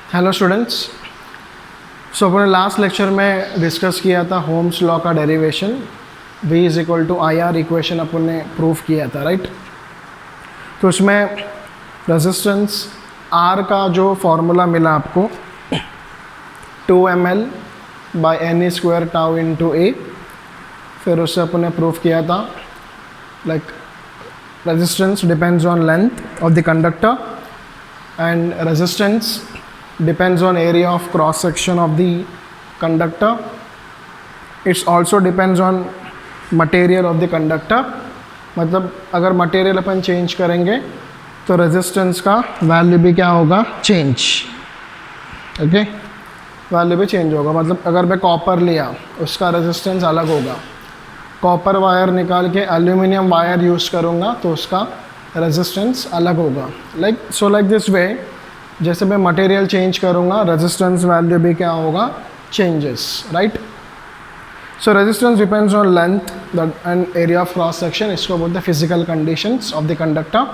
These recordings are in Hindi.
Hello students. सो अपने लास्ट लेक्चर में डिस्कस किया था होम्स लॉ का derivation v is equal to I R equation अपन ने प्रूव किया था, राइट। तो उसमें रेजिस्टेंस R का जो फॉर्मूला मिला आपको 2ml by n square tau into A, फिर उससे अपन ने प्रूव किया था like resistance depends on length of the conductor and resistance depends on area of cross section of the conductor. It also depends on material of the conductor. मतलब अगर मटेरियल अपन चेंज करेंगे तो रेजिस्टेंस का वैल्यू भी क्या होगा, चेंज। ओके, वैल्यू भी चेंज होगा। मतलब अगर मैं कॉपर लिया उसका रेजिस्टेंस अलग होगा, कॉपर वायर निकाल के एल्यूमिनियम वायर यूज़ करूँगा तो उसका रेजिस्टेंस अलग होगा। लाइक दिस वे, जैसे मैं मटेरियल चेंज करूँगा रेजिस्टेंस वैल्यू भी क्या होगा, changes, right. So resistance depends on length and area of cross section, इसको बोलते हैं physical conditions of the conductor,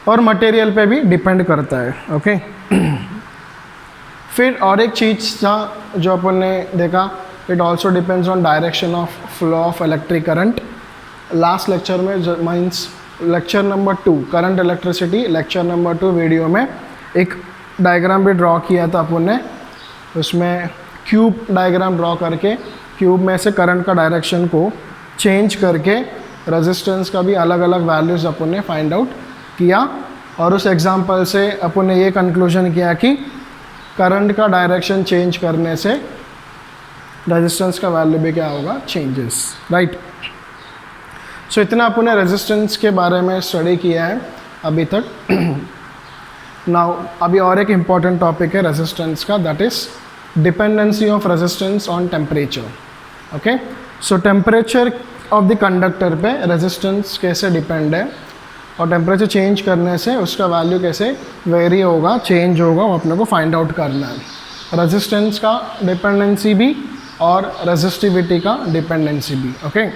और मटेरियल पे भी डिपेंड करता है। ओके फिर और एक चीज़ था जो अपन ने देखा, it also depends on direction of flow of electric current. Last lecture में means lecture number 2 current electricity, lecture number 2 video में एक डायग्राम भी ड्रॉ किया था अपन ने। उसमें क्यूब डायग्राम ड्रॉ करके क्यूब में से करंट का डायरेक्शन को चेंज करके रेजिस्टेंस का भी अलग अलग वैल्यूज़ अपन ने फाइंड आउट किया, और उस एग्जांपल से अपन ने ये कंक्लूजन किया कि करंट का डायरेक्शन चेंज करने से रेजिस्टेंस का वैल्यू भी क्या होगा, चेंजेस, राइट। सो इतना अपन ने रेजिस्टेंस के बारे में स्टडी किया है अभी तक। नाउ अभी और एक इम्पॉर्टेंट टॉपिक है रेजिस्टेंस का, that is dependency of resistance on temperature. Okay, so temperature of the conductor पे रेजिस्टेंस कैसे डिपेंड है, और टेम्परेचर चेंज करने से उसका वैल्यू कैसे वेरी होगा, चेंज होगा, वो अपने को फाइंड आउट करना है। रेजिस्टेंस का डिपेंडेंसी भी और रेजिस्टिविटी का डिपेंडेंसी भी। Okay,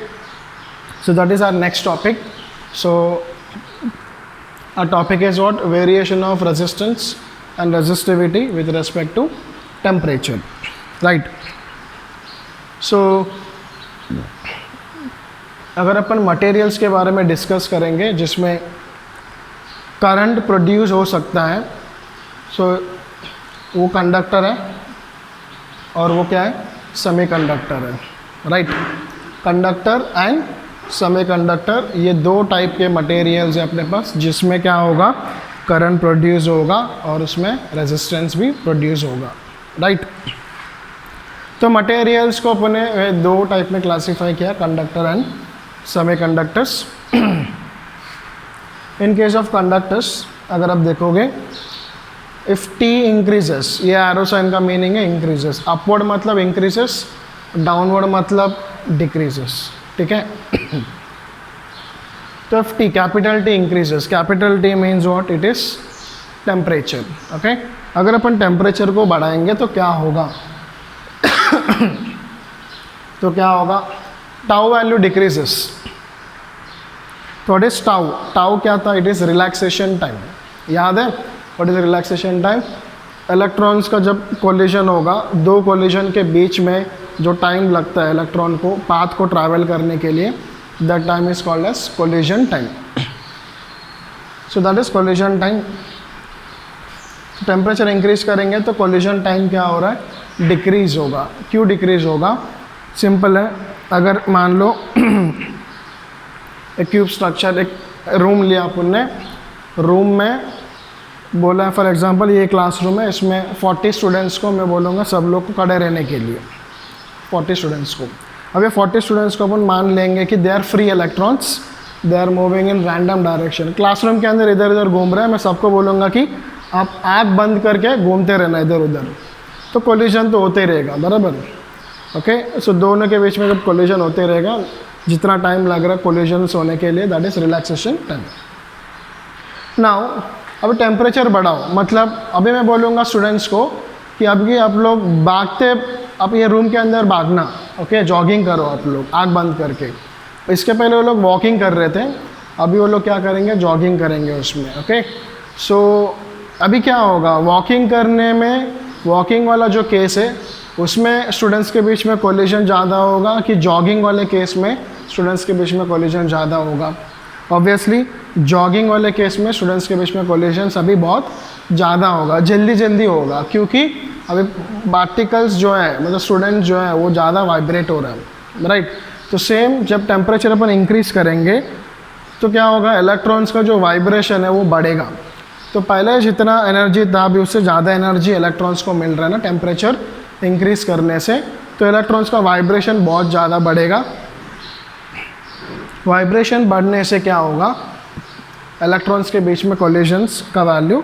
so that is our next topic. So our topic is what, variation of resistance and resistivity with respect to temperature, right। so अगर अपन मटेरियल्स के बारे में डिस्कस करेंगे जिसमें करंट प्रोड्यूस हो सकता है, सो वो कंडक्टर है और वो क्या है, सेमीकंडक्टर है, राइट। कंडक्टर एंड सेमीकंडक्टर, ये दो टाइप के मटेरियल्स हैं अपने पास जिसमें क्या होगा, करंट प्रोड्यूस होगा और उसमें रेजिस्टेंस भी प्रोड्यूस होगा, राइट। तो मटेरियल्स को अपने दो टाइप में क्लासीफाई किया, conductor and semiconductors. In case of conductors अगर आप देखोगे, इफ़ टी इंक्रीजेस, ये एरो साइन का मीनिंग है इंक्रीजेस, अपवर्ड मतलब इंक्रीजेस, डाउनवर्ड मतलब डिक्रीजेस, ठीक है। तो if T, capital T increases, capital T means what, it is temperature. Okay, अगर अपन टेम्परेचर को बढ़ाएंगे तो क्या होगा तो क्या होगा, टाउ वैल्यू डिक्रीजेस। तो व्हाट इज टाउ, टाउ क्या था, इट इज रिलैक्सेशन टाइम। याद है what is relaxation time, electrons का जब कोलिजन होगा, दो कोलिजन के बीच में जो टाइम लगता है इलेक्ट्रॉन को पाथ को ट्रैवल करने के लिए, that time is called as collision time. So that is collision time. Temperature increase करेंगे तो कोलिजन टाइम क्या हो रहा है, डिक्रीज होगा। क्यों डिक्रीज होगा, सिंपल है। अगर मान लो एक क्यूब स्ट्रक्चर, एक रूम लिया अपन ने, रूम में बोला है फॉर एग्जांपल ये क्लासरूम है, इसमें 40 स्टूडेंट्स को मैं बोलूँगा सब लोग को खड़े रहने के लिए, 40 स्टूडेंट्स को। अब ये 40 स्टूडेंट्स को अपन मान लेंगे कि they are free electrons, they are moving in random direction. Classroom के अंदर इधर उधर घूम रहे हैं, मैं सबको बोलूँगा कि आप आँख बंद करके घूमते रहना इधर उधर, तो कोलिजन तो होते ही रहेगा, बराबर। ओके, सो दोनों के बीच में जब कोलिजन होते रहेगा, जितना टाइम लग रहा है कोलिजन होने के लिए, that is relaxation time. Now अब टेम्परेचर बढ़ाओ, मतलब अभी मैं बोलूँगा स्टूडेंट्स को कि अभी आप लोग भागते, आप ये रूम के अंदर भागना, ओके, जॉगिंग करो आप लोग आँख बंद करके। इसके पहले वो लोग वॉकिंग कर रहे थे, अभी वो लोग क्या करेंगे, जॉगिंग करेंगे उसमें। ओके, सो अभी क्या होगा, वॉकिंग करने में, वॉकिंग वाला जो केस है उसमें स्टूडेंट्स के बीच में कोलिजन ज़्यादा होगा कि जॉगिंग वाले केस में स्टूडेंट्स के बीच में कोलिजन ज़्यादा होगा? ऑब्वियसली जॉगिंग वाले केस में स्टूडेंट्स के बीच में कोलिजन अभी बहुत ज़्यादा होगा, जल्दी जल्दी होगा, क्योंकि अभी पार्टिकल्स जो है, मतलब स्टूडेंट जो है वो ज़्यादा वाइब्रेट हो रहा है, राइट। तो सेम जब टेम्परेचर अपन इंक्रीज़ करेंगे तो क्या होगा, इलेक्ट्रॉन्स का जो वाइब्रेशन है वो बढ़ेगा। तो पहले जितना एनर्जी था अभी उससे ज़्यादा एनर्जी इलेक्ट्रॉन्स को मिल रहा है ना टेम्परेचर इंक्रीज़ करने से, तो इलेक्ट्रॉन्स का वाइब्रेशन बहुत ज़्यादा बढ़ेगा। वाइब्रेशन बढ़ने से क्या होगा, इलेक्ट्रॉन्स के बीच में कोलिजन्स का वैल्यू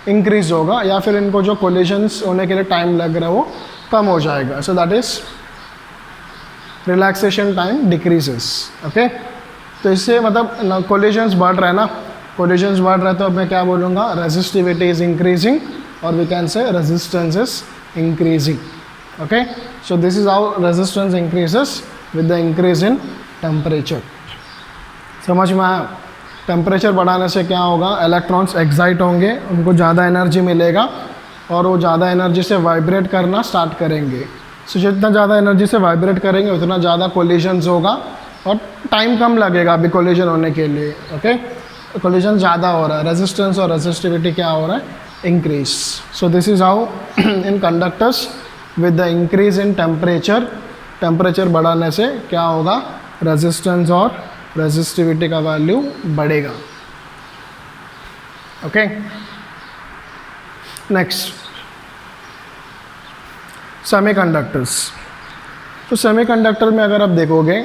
इंक्रीज़ होगा, या फिर इनको जो कोलिजन्स होने के लिए टाइम लग रहा है वो कम हो जाएगा। सो that is relaxation time decreases. Okay, तो इससे मतलब कोलिजन्स बढ़ रहा है ना, कोलिजन्स बढ़ रहा है तो अब मैं क्या बोलूँगा, रेजिस्टिविटी इज़ इंक्रीजिंग और we can say resistance is increasing. Okay, so this is how resistance increases with the increase in temperature. समझ में आया? टेम्परेचर बढ़ाने से क्या होगा, इलेक्ट्रॉन्स एक्साइट होंगे, उनको ज़्यादा एनर्जी मिलेगा और वो ज़्यादा एनर्जी से वाइब्रेट करना स्टार्ट करेंगे। सो जितना ज़्यादा एनर्जी से वाइब्रेट करेंगे उतना ज़्यादा कोलिजन्स होगा और टाइम कम लगेगा अभी कोलिजन होने के लिए। ओके, कोलिजन ज़्यादा हो रहा है, रेजिस्टेंस और रेजिस्टिविटी क्या हो रहा है, increase. So this is how in conductors with the increase in temperature, temperature बढ़ाने से क्या होगा, रेजिस्टेंस और रेजिस्टिविटी का वैल्यू बढ़ेगा। Okay, next semiconductors. तो सेमीकंडक्टर में अगर आप देखोगे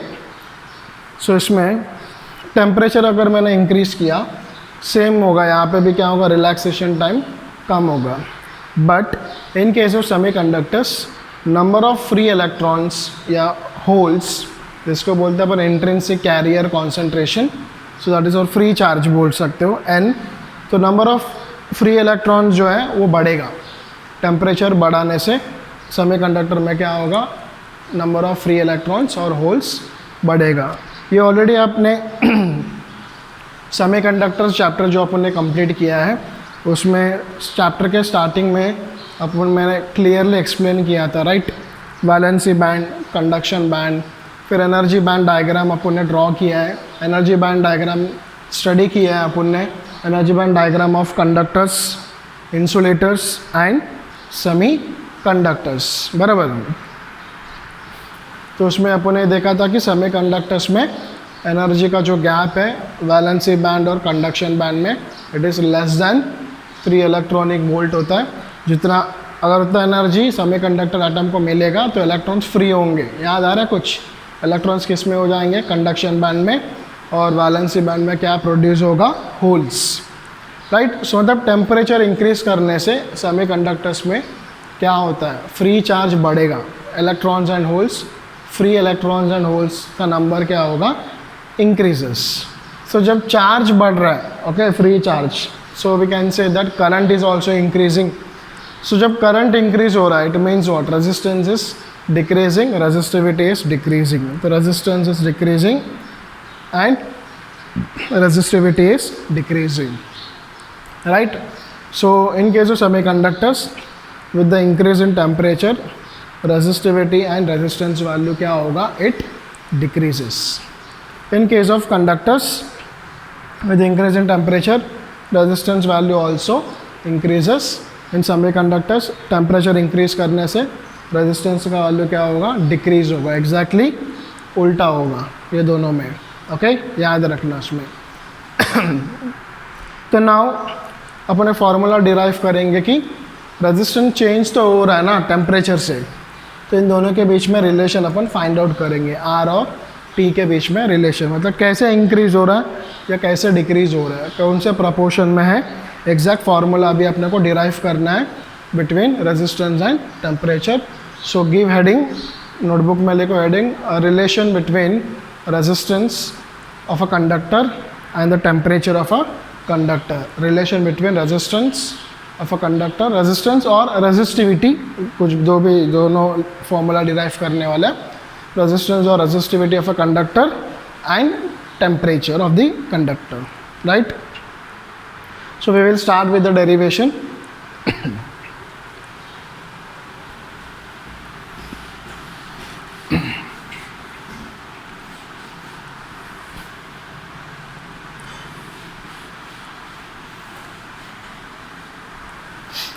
सो इसमें टेम्परेचर अगर मैंने इंक्रीज़ किया सेम होगा, यहाँ पे भी क्या होगा, रिलैक्सेशन टाइम कम होगा। But in case of semiconductors number of free electrons या होल्स, जिसको बोलते हैं अपन intrinsic carrier concentration, so that is और फ्री चार्ज बोल सकते हो एन। तो नंबर ऑफ फ्री इलेक्ट्रॉन्स जो है वो बढ़ेगा, टेम्परेचर बढ़ाने से सेमीकंडक्टर में क्या होगा, नंबर ऑफ फ्री इलेक्ट्रॉन्स और होल्स बढ़ेगा। ये ऑलरेडी आपने सेमीकंडक्टर्स चैप्टर जो अपन ने कंप्लीट किया है उसमें चैप्टर के स्टार्टिंग में मैंने क्लियरली एक्सप्लेन किया था, right. Valency band, conduction band, फिर एनर्जी बैंड डायग्राम अपन ने ड्रॉ किया है, एनर्जी बैंड डायग्राम स्टडी किया है अपन ने, energy band diagram of conductors, insulators and semi conductors, बराबर। तो उसमें अपन ने देखा था कि सेमी कंडक्टर्स में एनर्जी का जो गैप है वैलेंसी बैंड और कंडक्शन बैंड में it is less than 3 electronic volt होता है। जितना अगर उतना एनर्जी सेमी कंडक्टर एटम को मिलेगा तो इलेक्ट्रॉन्स फ्री होंगे। याद आ रहा है कुछ, इलेक्ट्रॉन्स किस में हो जाएंगे, कंडक्शन बैंड में, और वैलेंसी बैंड में क्या प्रोड्यूस होगा, होल्स, राइट। सो मतलब टेम्परेचर इंक्रीज करने से सेमी कंडक्टर्स में क्या होता है, फ्री चार्ज बढ़ेगा, electrons and holes, free electrons and holes का नंबर क्या होगा, इंक्रीजेस। सो जब चार्ज बढ़ रहा है, okay, free charge, so we can say that current is also increasing. So जब करंट इंक्रीज हो रहा है it means what, resistance is decreasing, resistivity is decreasing. तो resistance is decreasing and resistivity is decreasing, right? So in case of semiconductors with the increase in temperature resistivity and resistance value क्या होगा, it decreases. In case of conductors with increase in temperature resistance value also increases. In semiconductors temperature increase करने से resistance का value क्या होगा, decrease होगा, exactly उल्टा होगा ये दोनों में, ओके, याद रखना इसमें। तो नाउ अपन फॉर्मूला डिराइव करेंगे कि रेजिस्टेंस चेंज तो हो रहा है ना टेम्परेचर से, तो इन दोनों के बीच में रिलेशन अपन फाइंड आउट करेंगे, आर और टी के बीच में रिलेशन, मतलब कैसे इंक्रीज हो रहा है या कैसे डिक्रीज हो रहा है, कौन से प्रपोर्शन में है, एग्जैक्ट फार्मूला अभी अपने को डिराइव करना है between resistance and temperature. So give heading, notebook में लिखो heading, relation between resistance of a conductor and the temperature of a conductor, relation between resistance of a conductor, resistance और resistivity, कुछ दोनों फॉर्मूला डिराइव करने वाला है, resistance और resistivity of a conductor and temperature of the conductor, right? So we will start with the derivation.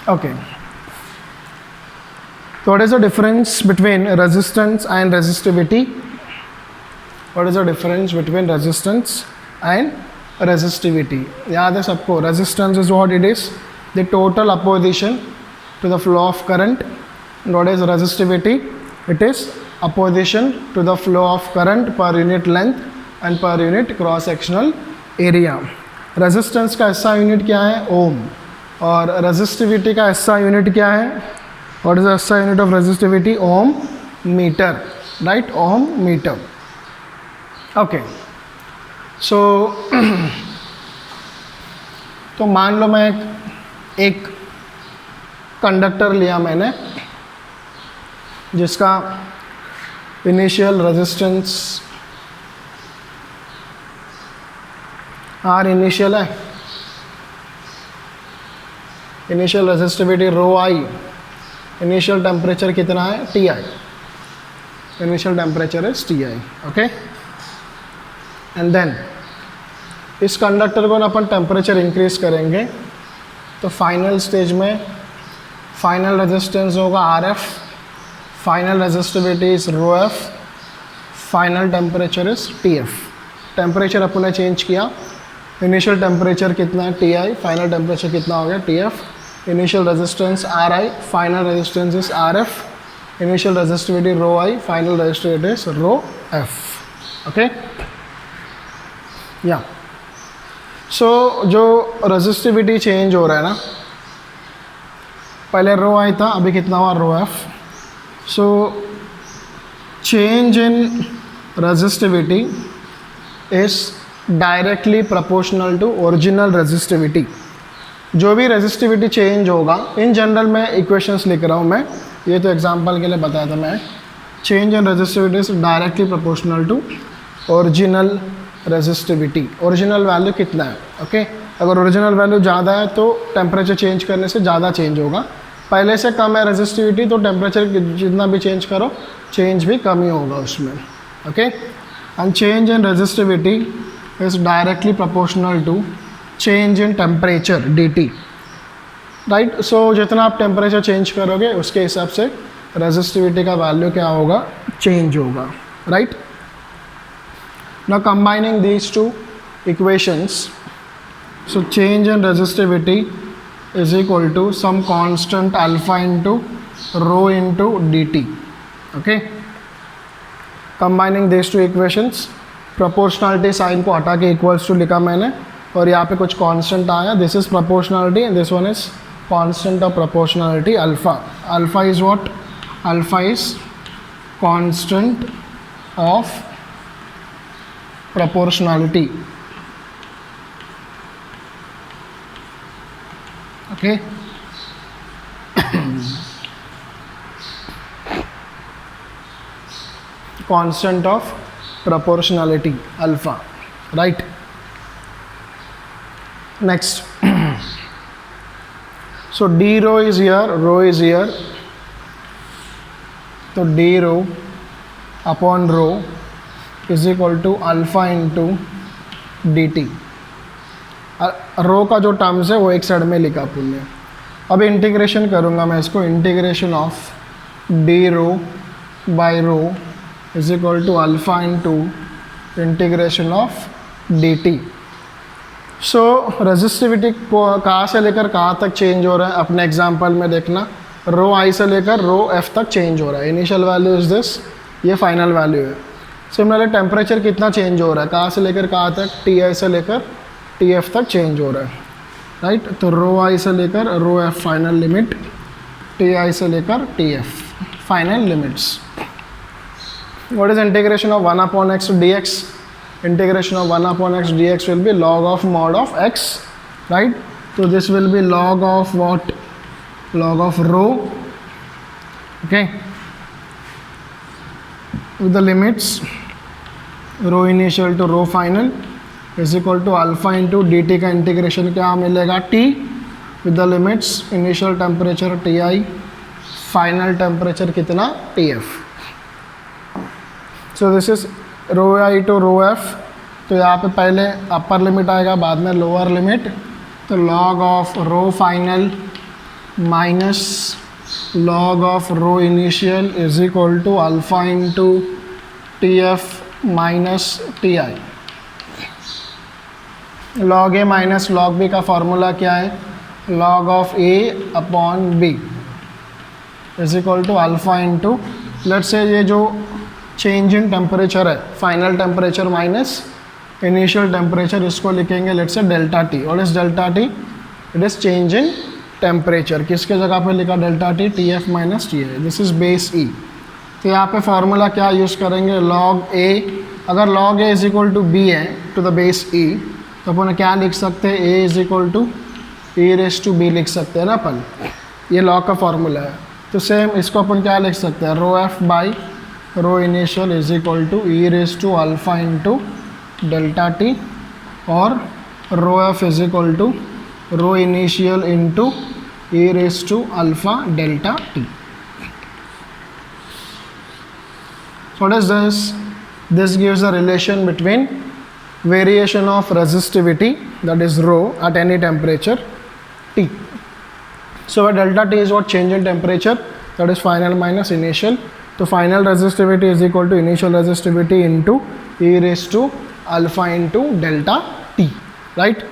Okay. So what is the difference between resistance and resistivity? What is the difference between resistance and resistivity? याद है सबको, resistance is what it is, the total opposition to the flow of current. And what is resistivity? It is opposition to the flow of current per unit length and per unit cross sectional area. Resistance का ऐसा यूनिट क्या है? ओम. और resistivity का ऐसा यूनिट क्या है? What is the SI unit of resistivity? Ohm meter, right? Ohm meter. Okay. So तो मान लो मैं एक कंडक्टर लिया मैंने जिसका इनिशियल रेजिस्टेंस R इनिशियल है, initial resistivity rho i, initial temperature कितना है? Ti. Initial temperature is Ti. Okay. And then इस कंडक्टर को अपन टेम्परेचर इंक्रीज करेंगे तो फाइनल स्टेज में फाइनल रेजिस्टेंस होगा Rf, final resistivity is rho f, final temperature is Tf. Temperature अपन ने चेंज किया, इनिशियल टेम्परेचर कितना है? Ti, फाइनल टेम्परेचर कितना हो गया? Tf. Initial resistance Ri, final resistance is Rf, initial resistivity rho I, final resistivity is rho f. Okay, yeah. So जो resistivity change हो रहा है ना, पहले rho I था, अभी कितना हुआ? rho f. So change in resistivity is directly proportional to original resistivity. जो भी रेजिस्टिविटी चेंज होगा, इन जनरल में इक्वेशंस लिख रहा हूँ मैं, ये तो एग्जांपल के लिए बताया था मैं. Change in resistivity is directly proportional to original resistivity. Original value कितना है? ओके. अगर ओरिजिनल वैल्यू ज़्यादा है तो टेम्परेचर चेंज करने से ज़्यादा चेंज होगा. पहले से कम है रेजिस्टिविटी तो टेम्परेचर जितना भी चेंज करो चेंज भी कम ही होगा उसमें. Okay. And change in resistivity is directly proportional to change in temperature dt, right. So जितना आप टेम्परेचर चेंज करोगे उसके हिसाब से रेजिस्टिविटी का वैल्यू क्या होगा? चेंज होगा, right. Now combining these two equations, so change in resistivity is equal to some constant alpha into rho into dt. Okay. Combining these two equations, proportionality sign को हटा के इक्वल्स टू लिखा मैंने और यहाँ पे कुछ कांस्टेंट आया. This is proportionality and this one is constant of proportionality alpha. Alpha is what? Alpha is constant of proportionality. Okay. Constant of proportionality alpha, right. Next, so d rho is here, rho is here, so d rho upon rho is equal to alpha into dt. रो का जो टर्म्स है वो एक साइड में लिखा अपन ने. अब इंटीग्रेशन करूँगा मैं इसको, integration of d rho by rho is equal to alpha into integration of d T. So resistivity कहाँ से लेकर कहाँ तक चेंज हो रहा है? अपने एग्जांपल में देखना, रो आई से लेकर रो एफ तक चेंज हो रहा है. इनिशियल वैल्यू इज दिस, ये फाइनल वैल्यू है. सिमिलरली टेम्परेचर कितना चेंज हो रहा है? कहाँ से लेकर कहाँ तक? टी आई से लेकर टी एफ तक चेंज हो रहा है, राइट. तो रो आई से लेकर rho f final limit, t i से लेकर t f final limits. What is integration of 1 upon x d x? Integration of 1 upon x dx will be log of mod of x, right. So this will be log of what? Log of rho, okay, with the limits rho initial to rho final is equal to alpha into dt का इंटीग्रेशन क्या मिलेगा? t with the limits initial temperature Ti, final temperature कितना Tf. So this is rho I to rho F. तो यहाँ पे पहले अपर लिमिट आएगा, बाद में लोअर लिमिट. तो log of rho final minus log of rho initial is equal to alpha into Tf minus Ti. Log A minus log B का फॉर्मूला क्या है? Log of A upon B is equal to alpha into, let's say ये जो चेंज इन टेम्परेचर है, final temperature minus initial temperature, इसको लिखेंगे लेट्स से डेल्टा टी. और इस delta t it is change in temperature. किसके जगह पे लिखा delta t? Tf minus Ti. This is base e. तो यहाँ पे फार्मूला क्या यूज़ करेंगे? Log a. अगर log a is equal to b है टू द बेस ई, तो अपन क्या लिख सकते हैं? A is equal to e raise to b लिख सकते हैं ना अपन. ये लॉग का फॉर्मूला है. तो सेम इसको अपन क्या लिख सकते हैं? Rho f by rho initial is equal to e raise to alpha into delta t, और rho F is equal to rho initial into e raise to alpha delta t. So what is this? This gives a relation between variation of resistivity, that is rho, at any temperature T. So where delta T is what? Change in temperature, that is final minus initial. So final resistivity is equal to initial resistivity into e raised to alpha into delta T, right?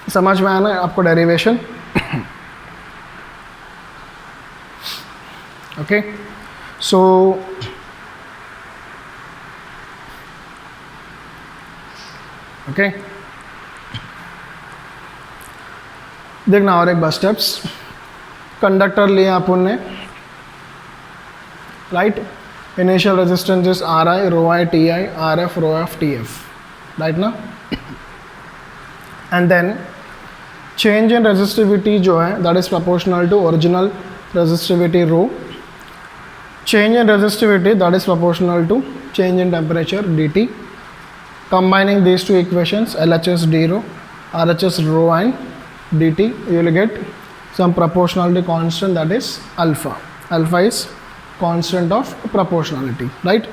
समझ में आना है आपको डेरिवेशन? ओके, सो ओके, देखना और एक बस स्टेप्स. कंडक्टर लिया अपन ने, right? Initial resistance is r i, rho i t i, r f, rho f, t f, right ना? And then change in resistivity जो है that is proportional to original resistivity rho. Change in resistivity that is proportional to change in temperature dt. Combining these two equations, LHS d rho, RHS rho and dt, you will get some proportionality constant, that is alpha. Alpha is constant of proportionality, right?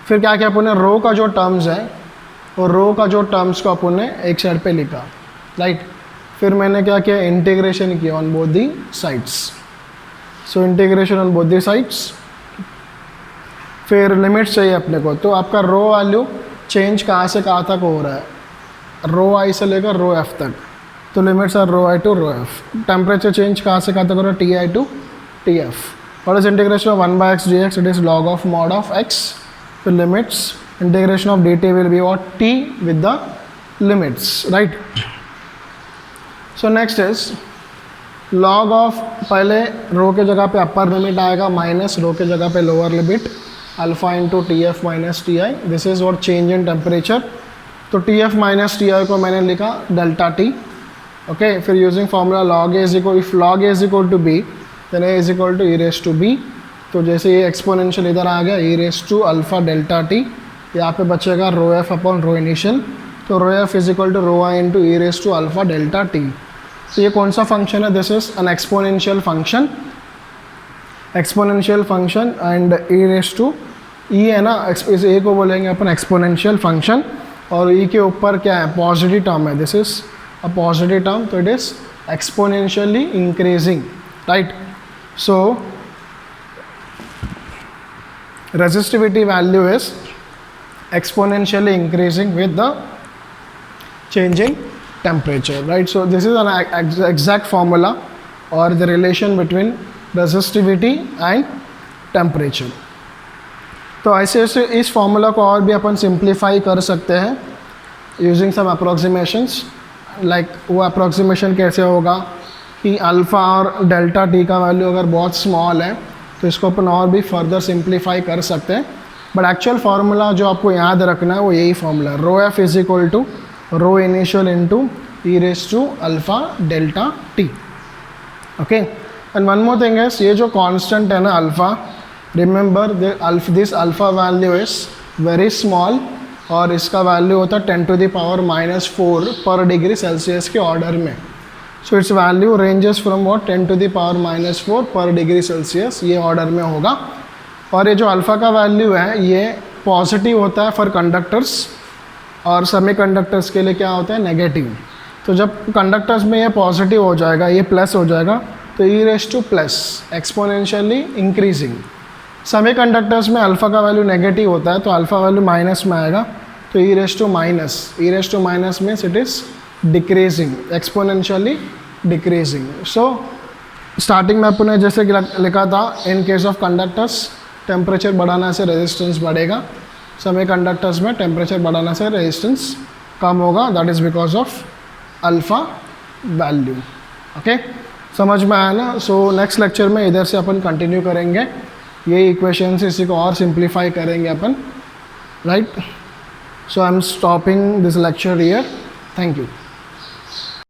फिर क्या किया अपन ने? रो का जो टर्म्स है, और रो का जो टर्म्स को अपन ने एक साइड पे लिखा, राइट? फिर मैंने क्या किया? इंटीग्रेशन किया on both the sides. So integration on both the sides. फिर लिमिट्स चाहिए अपने को. तो आपका रो वैल्यू चेंज कहाँ से कहाँ तक हो रहा है? रो आई से लेकर रो एफ तक. तो limits are rho I to rho f. Temperature change कहाँ से कहाँ तक हो रहा है? T i to t f. What is integration of 1 by x d x? It is log of mod of x. फिर limits, integration of d t will be what? T with the limits, right? So next is log of, पहले रो के जगह पे अपर लिमिट आएगा माइनस रो के जगह पे lower limit, alpha into t f minus t i. This is what? Change in temperature. तो t f minus t i को मैंने लिखा डेल्टा टी. ओके, फिर using formula log a is equal, if log a is equal to b then a is equal to e raise to b. तो जैसे ये एक्सपोनेंशियल इधर आ गया, e raise to alpha delta t, यहाँ पे बचेगा रो एफ अपॉन रो इनिशियल. तो rho F is equal to rho i into e raise to alpha delta t. तो ये कौन सा फंक्शन है? This is an exponential function. Exponential function and e raise to e है ना, इस ए को बोलेंगे अपन एक्सपोनेंशियल फंक्शन. और ई के ऊपर क्या है? पॉजिटिव टर्म है. This is a positive term, तो it is exponentially increasing, right? So resistivity value is exponentially increasing with the changing temperature, right? So this is an exact formula or the relation between resistivity and temperature. तो ऐसे ऐसे इस फॉर्मूला को और भी अपन सिंप्लीफाई कर सकते हैं यूजिंग सम अप्रोक्सीमेशंस. लाइक वो अप्रोक्सीमेशन कैसे होगा कि अल्फ़ा और डेल्टा टी का वैल्यू अगर बहुत स्मॉल है तो इसको अपन और भी फर्दर सिंप्लीफाई कर सकते हैं. बट एक्चुअल फार्मूला जो आपको याद रखना है वो यही formula, rho F is equal to rho initial into e raise to alpha delta T. Okay, and one more thing है, ये जो कांस्टेंट है ना alpha, remember this alpha value is very small और इसका वैल्यू होता है 10⁻⁻⁴ पर डिग्री सेल्सियस के ऑर्डर में. So it's value ranges from what 10⁻⁻⁴ पर डिग्री सेल्सियस, ये ऑर्डर में होगा. और ये जो अल्फ़ा का वैल्यू है ये पॉजिटिव होता है फॉर कंडक्टर्स और सेमीकंडक्टर्स के लिए क्या होता है नेगेटिव. तो जब कंडक्टर्स में ये पॉजिटिव हो जाएगा, ये प्लस हो जाएगा, तो e⁻+ एक्सपोनेंशियली इंक्रीजिंग. सेमीकंडक्टर्स में अल्फ़ा का वैल्यू नेगेटिव होता है तो अल्फ़ा वैल्यू माइनस में आएगा, तो e⁻⁻ means it is decreasing, exponentially decreasing. So starting में अपने जैसे लिखा था, इन केस ऑफ कंडक्टर्स टेम्परेचर बढ़ाने से रेजिस्टेंस बढ़ेगा, सेमीकंडक्टर्स में टेम्परेचर बढ़ाने से रेजिस्टेंस कम होगा, that is because of alpha value. Okay, समझ में आया ना. सो नेक्स्ट लेक्चर में इधर से अपन कंटिन्यू करेंगे, ये इक्वेशन से इसी को और सिंप्लीफाई करेंगे अपन, right. So I am stopping this lecture here. Thank you.